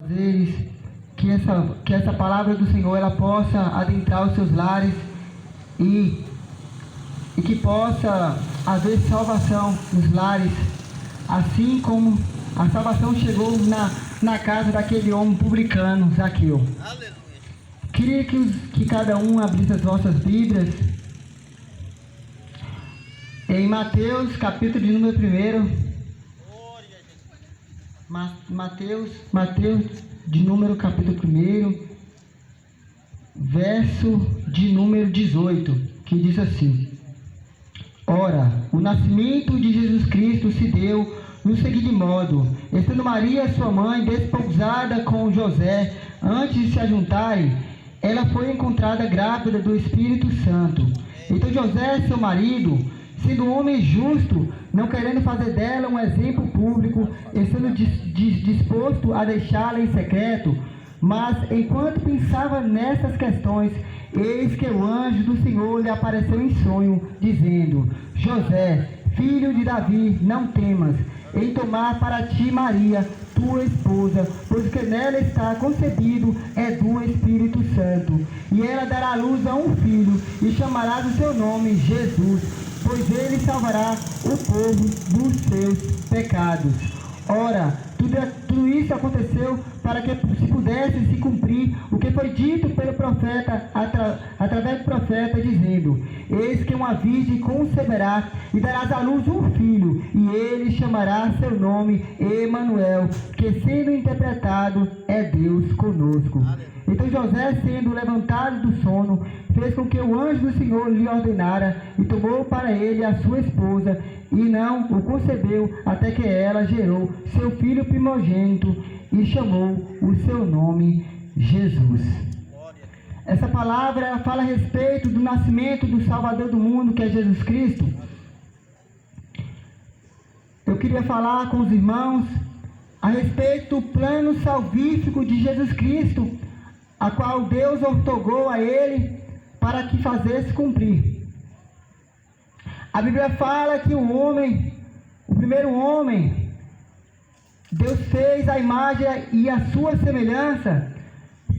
Eles, que essa palavra do Senhor ela possa adentrar os seus lares e que possa haver salvação nos lares, assim como a salvação chegou na casa daquele homem publicano, Zaqueu. Aleluia. Queria que cada um abrisse as vossas Bíblias em Mateus, capítulo de número 1. Mateus de número capítulo 1, verso de número 18, que diz assim: Ora, o nascimento de Jesus Cristo se deu no seguinte modo: estando Maria, sua mãe, desposada com José, antes de se ajuntarem, ela foi encontrada grávida do Espírito Santo. Então José, seu marido, sendo um homem justo, não querendo fazer dela um exemplo público, estando disposto a deixá-la em secreto, mas enquanto pensava nessas questões, eis que o anjo do Senhor lhe apareceu em sonho, dizendo: José, filho de Davi, não temas em tomar para ti Maria, tua esposa, pois que nela está concebido é do Espírito Santo. E ela dará à luz a um filho, e chamarás o seu nome Jesus, pois ele salvará o povo dos seus pecados. Ora, tudo isso aconteceu para que se pudesse se cumprir o que foi dito pelo profeta, através do profeta, dizendo: Eis que uma virgem conceberá e darás à luz um filho, e ele chamará seu nome Emanuel, que sendo interpretado é Deus conosco. Então José, sendo levantado do sono, fez com que o anjo do Senhor lhe ordenara, e tomou para ele a sua esposa, e não o concebeu até que ela gerou seu filho primogênito, e chamou o seu nome Jesus. Essa palavra fala a respeito do nascimento do Salvador do mundo, que é Jesus Cristo. Eu queria falar com os irmãos a respeito do plano salvífico de Jesus Cristo, a qual Deus outorgou a ele para que fazesse cumprir. A Bíblia fala que o primeiro homem, Deus fez a imagem e a sua semelhança,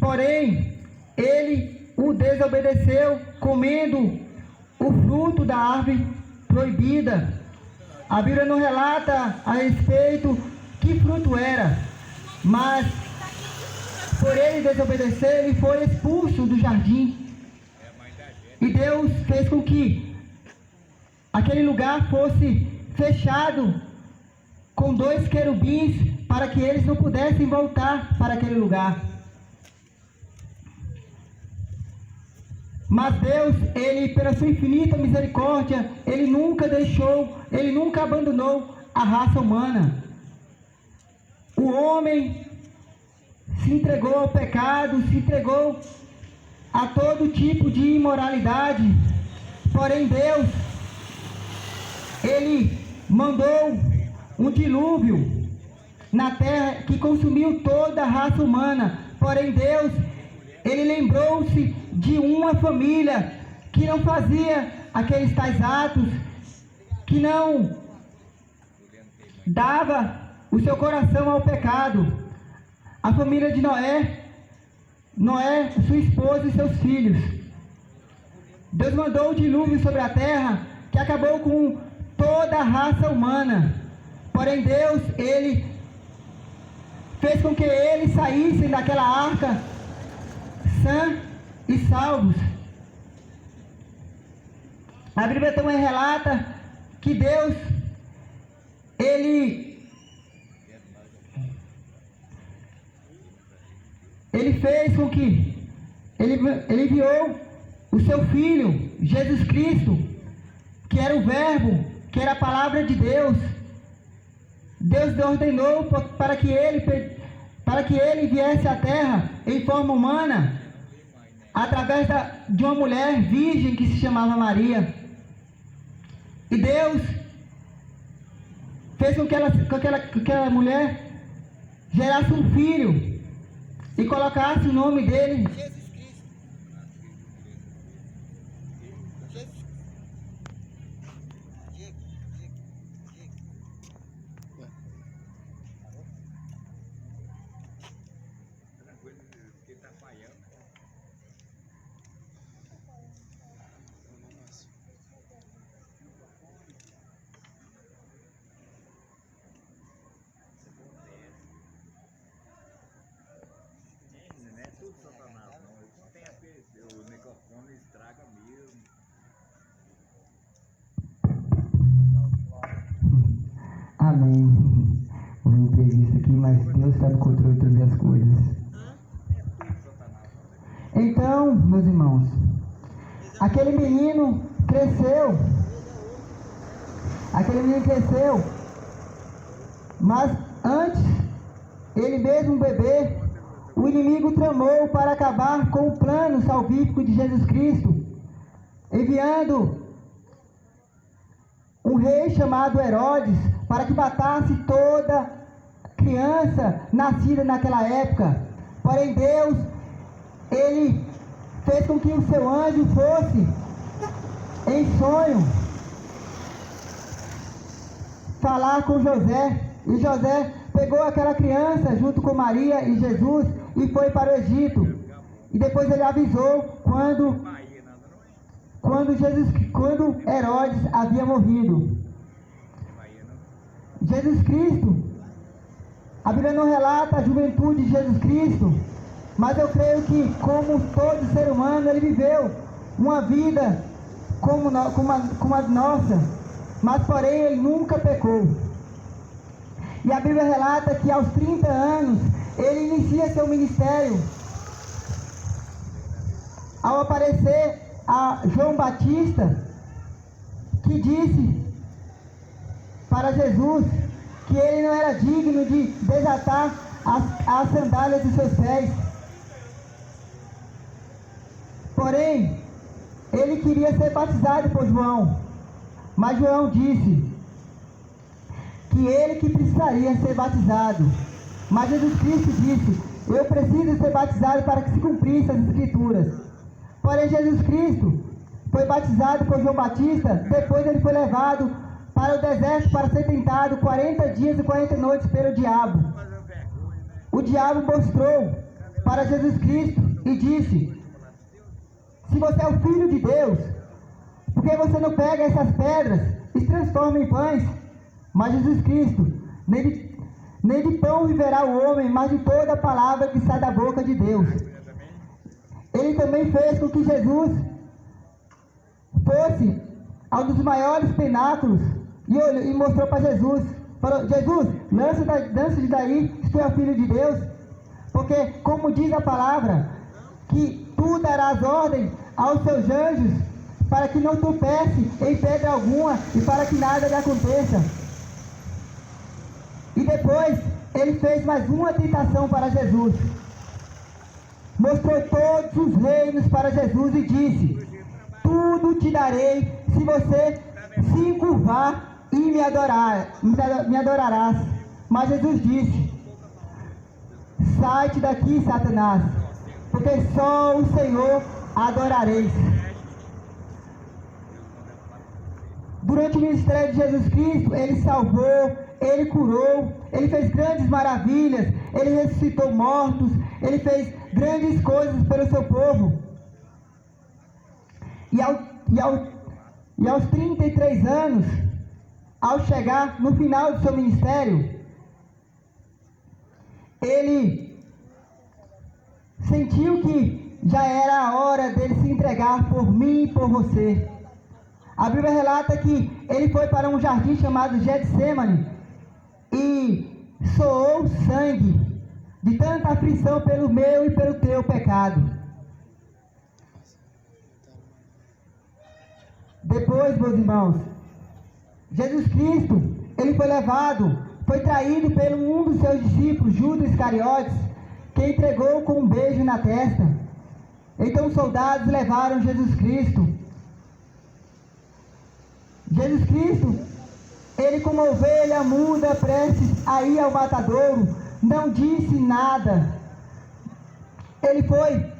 porém, ele o desobedeceu comendo o fruto da árvore proibida. A Bíblia não relata a respeito que fruto era, mas por ele desobedecer, ele foi expulso do jardim. E Deus fez com que aquele lugar fosse fechado com 2 querubins, para que eles não pudessem voltar para aquele lugar. Mas Deus, ele, pela sua infinita misericórdia, ele nunca abandonou a raça humana. O homem se entregou ao pecado, se entregou a todo tipo de imoralidade. Porém Deus, ele mandou um dilúvio na terra que consumiu toda a raça humana. Porém Deus, ele lembrou-se de uma família que não fazia aqueles tais atos, que não dava o seu coração ao pecado. A família de Noé, sua esposa e seus filhos. Deus mandou o dilúvio sobre a terra, que acabou com toda a raça humana. Porém Deus, ele fez com que eles saíssem daquela arca sã e salvos. A Bíblia também relata que Deus, ele fez com que ele enviou o seu Filho, Jesus Cristo, que era o Verbo, que era a palavra de Deus. Deus ordenou para que ele viesse à terra em forma humana, através de uma mulher virgem que se chamava Maria. E Deus fez com que aquela mulher gerasse um filho e colocasse o nome dele Jesus Cristo. amém. Houve um imprevisto aqui, mas Deus está no controle de todas as coisas. Então, meus irmãos, aquele menino cresceu. Mas antes, ele mesmo um bebê, o inimigo tramou para acabar com o plano salvífico de Jesus Cristo, enviando um rei chamado Herodes para que matasse toda criança nascida naquela época. Porém Deus, ele fez com que o seu anjo fosse em sonho falar com José, e José pegou aquela criança junto com Maria e Jesus e foi para o Egito. E depois ele avisou quando Herodes havia morrido. Jesus Cristo, a Bíblia não relata a juventude de Jesus Cristo, mas eu creio que, como todo ser humano, ele viveu uma vida como a nossa, mas porém ele nunca pecou. E a Bíblia relata que aos 30 anos ele inicia seu ministério, ao aparecer a João Batista, que disse para Jesus que ele não era digno de desatar as sandálias de seus pés. Porém, ele queria ser batizado por João, mas João disse que ele que precisaria ser batizado. Mas Jesus Cristo disse: eu preciso ser batizado para que se cumprissem as Escrituras. Porém, Jesus Cristo foi batizado por João Batista, depois ele foi levado para o deserto para ser tentado 40 dias e 40 noites pelo diabo. O diabo mostrou para Jesus Cristo e disse: se você é o Filho de Deus, por que você não pega essas pedras e se transforma em pães? Mas Jesus Cristo, nem de pão viverá o homem, mas de toda a palavra que sai da boca de Deus. Ele também fez com que Jesus fosse a um dos maiores pináculos e mostrou para Jesus, falou: Jesus, lança-te daí, se tu é o Filho de Deus, porque como diz a palavra, que tu darás ordem aos seus anjos para que não tropece em pedra alguma e para que nada lhe aconteça. E depois ele fez mais uma tentação para Jesus, mostrou todos os reinos para Jesus e disse: tudo te darei se você se encurvar e me adorarás. Mas Jesus disse: sai-te daqui, Satanás, porque só o Senhor adorareis. Durante o ministério de Jesus Cristo, ele salvou, ele curou, ele fez grandes maravilhas, ele ressuscitou mortos, ele fez grandes coisas pelo seu povo. E aos 33 anos, ao chegar no final do seu ministério, ele sentiu que já era a hora dele se entregar por mim e por você. A Bíblia relata que ele foi para um jardim chamado Getsemane e soou sangue de tanta aflição pelo meu e pelo teu pecado. Depois, meus irmãos, Jesus Cristo, ele foi levado, foi traído por um dos seus discípulos, Judas Iscariotes, que entregou com um beijo na testa. Então os soldados levaram Jesus Cristo. Jesus Cristo, ele como ovelha muda, prestes a ir ao matadouro, não disse nada. Ele foi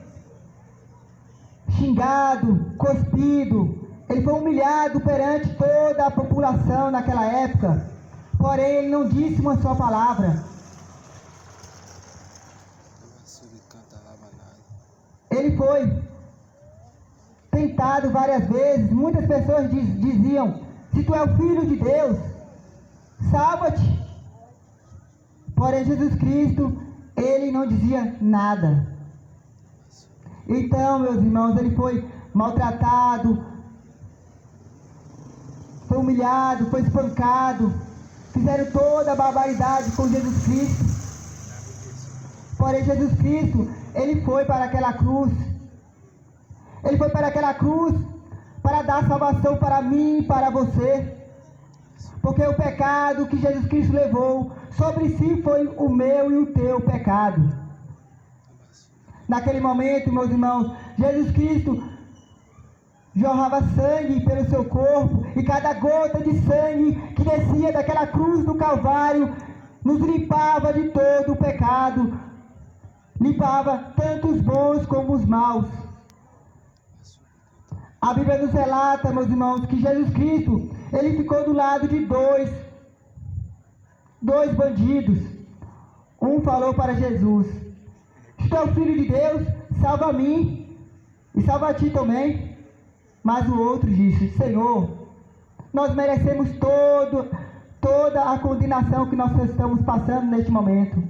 xingado, cuspido, ele foi humilhado perante toda a população naquela época. Porém, ele não disse uma só palavra. Ele foi tentado várias vezes. Muitas pessoas diziam: se tu é o Filho de Deus, salva-te. Porém, Jesus Cristo, ele não dizia nada. Então, meus irmãos, ele foi maltratado, foi humilhado, foi espancado, fizeram toda a barbaridade com Jesus Cristo. Porém, Jesus Cristo, Ele foi para aquela cruz. Ele foi para aquela cruz para dar salvação para mim e para você. Porque o pecado que Jesus Cristo levou sobre si foi o meu e o teu pecado. Naquele momento, meus irmãos, Jesus Cristo jorrava sangue pelo seu corpo, e cada gota de sangue que descia daquela cruz do Calvário nos limpava de todo o pecado, limpava tanto os bons como os maus. A Bíblia nos relata, meus irmãos, que Jesus Cristo, Ele ficou do lado de dois bandidos. Um falou para Jesus: se tu é o Filho de Deus, salva a mim e salva a ti também. Mas o outro disse: Senhor, nós merecemos toda a condenação que nós estamos passando neste momento.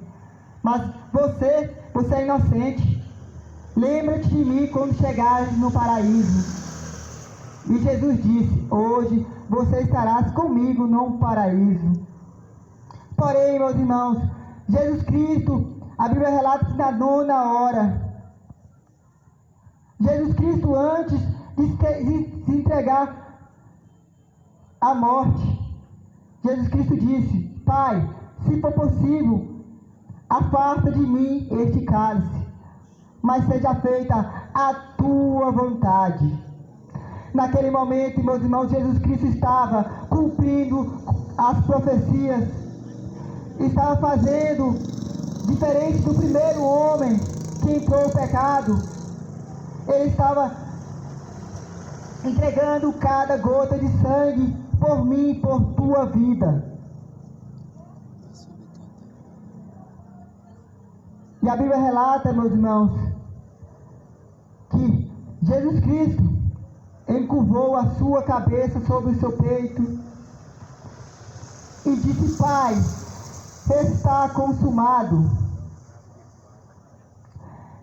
Mas você é inocente. Lembra-te de mim quando chegares no paraíso. E Jesus disse: hoje você estarás comigo no paraíso. Porém, meus irmãos, Jesus Cristo, a Bíblia relata que na 9ª hora, Jesus Cristo, antes de se entregar à morte, Jesus Cristo disse: Pai, se for possível, afasta de mim este cálice, mas seja feita a tua vontade. Naquele momento, meus irmãos, Jesus Cristo estava cumprindo as profecias, estava fazendo diferente do primeiro homem que entrou o pecado. Ele estava entregando cada gota de sangue por mim, por tua vida. E a Bíblia relata, meus irmãos, que Jesus Cristo encurvou a sua cabeça sobre o seu peito e disse: Pai, está consumado.